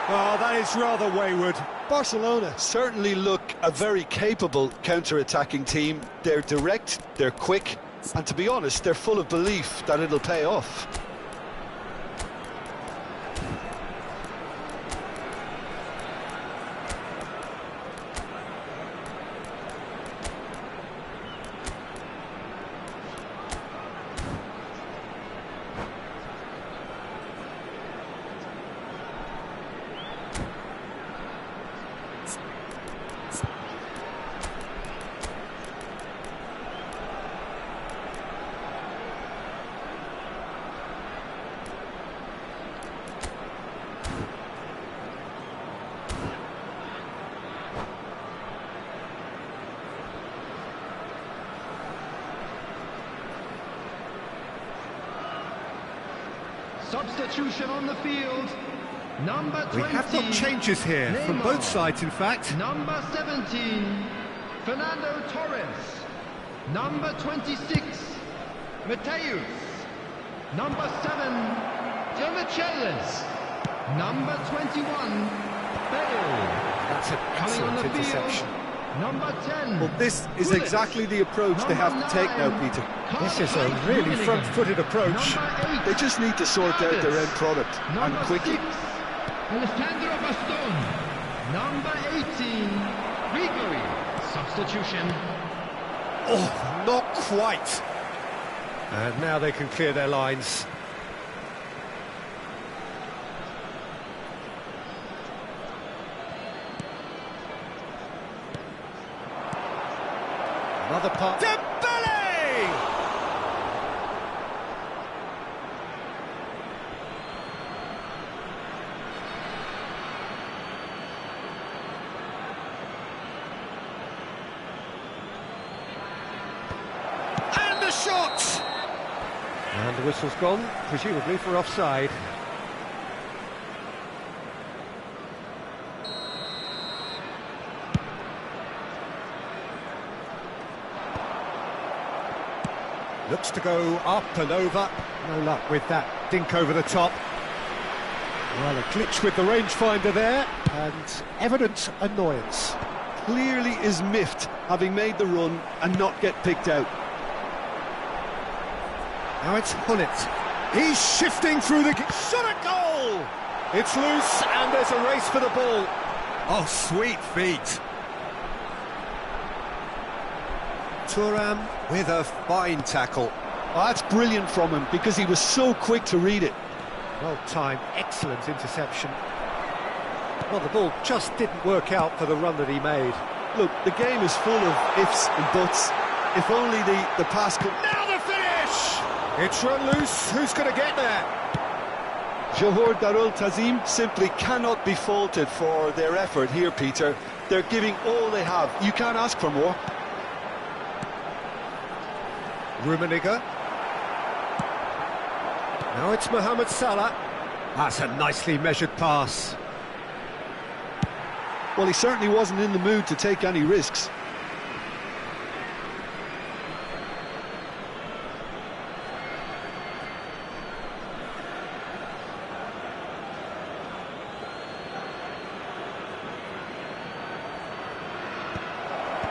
Oh, that is rather wayward. Barcelona certainly look a very capable counter-attacking team. They're direct, they're quick, and to be honest, they're full of belief that it'll pay off. Substitution on the field. Number 20. We have got changes here from both sides, in fact. Number 17, Fernando Torres. Number 26, Mateus. Number 7, Demichelis. Number 21, Bale. That's an Coming on excellent the interception. field. Number 10. Well, this is Gullit. exactly the approach they have to take now, Peter. This is a really front-footed approach. Number 8, They just need to sort out their end product, and Number quickly. 6, Alessandro Baston. Number 18, Grigori. Substitution. Oh, not quite. And now they can clear their lines. Another part. Dembele! And the shot! And the whistle's gone, presumably for offside. Looks to go up and over. No luck with that dink over the top. Well, a glitch with the rangefinder there, and evident annoyance. Clearly is miffed, having made the run and not get picked out. Now it's Hullet. He's shifting through the... Shot a goal! It's loose, and there's a race for the ball. Oh, sweet feet. Thuram with a fine tackle. Oh, that's brilliant from him, because he was so quick to read it. Well timed, excellent interception. Well, the ball just didn't work out for the run that he made. Look, the game is full of ifs and buts. If only the pass could... Now the finish! It's run loose, who's going to get there? Johor Darul Tazim simply cannot be faulted for their effort here, Peter. They're giving all they have. You can't ask for more. Rummenigge. Now it's Mohamed Salah. That's a nicely measured pass. Well, he certainly wasn't in the mood to take any risks.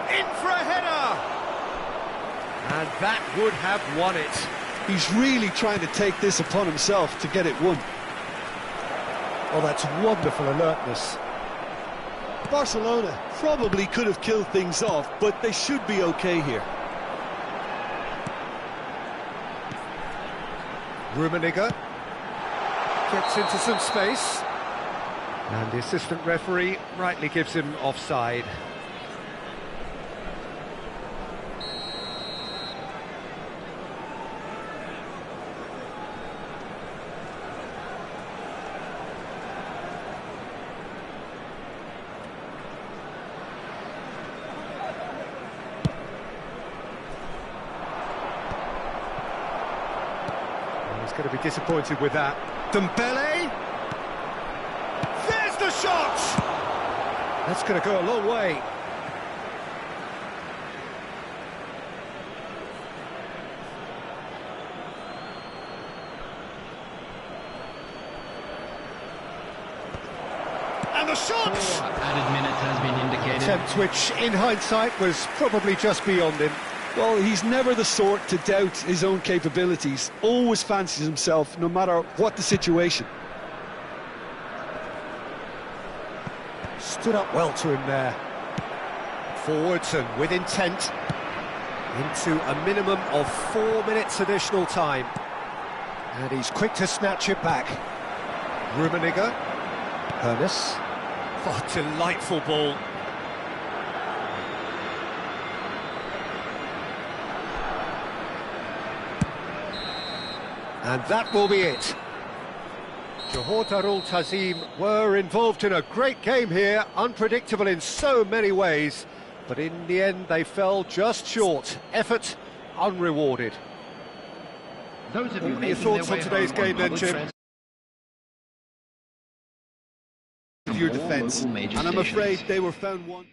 In for a header! And that would have won it. He's really trying to take this upon himself to get it won. Oh, that's wonderful alertness. Barcelona probably could have killed things off, but they should be okay here. Rummenigge gets into some space. And the assistant referee rightly gives him offside. Going to be disappointed with that. Dembele! There's the shot! That's going to go a long way. And the shot! Added minute has been indicated. Attempt which, in hindsight, was probably just beyond him. Well, he's never the sort to doubt his own capabilities. Always fancies himself, no matter what the situation. Stood up well to him there. Forwards and with intent. Into a minimum of 4 minutes additional time. And he's quick to snatch it back. Rummenigge. Ernest. Oh, delightful ball. And that will be it. Johor Darul Tazim were involved in a great game here, unpredictable in so many ways, but in the end they fell just short. Effort unrewarded. Those of you What are your thoughts on today's game then, Jim? Your defence, and I'm afraid they were found one.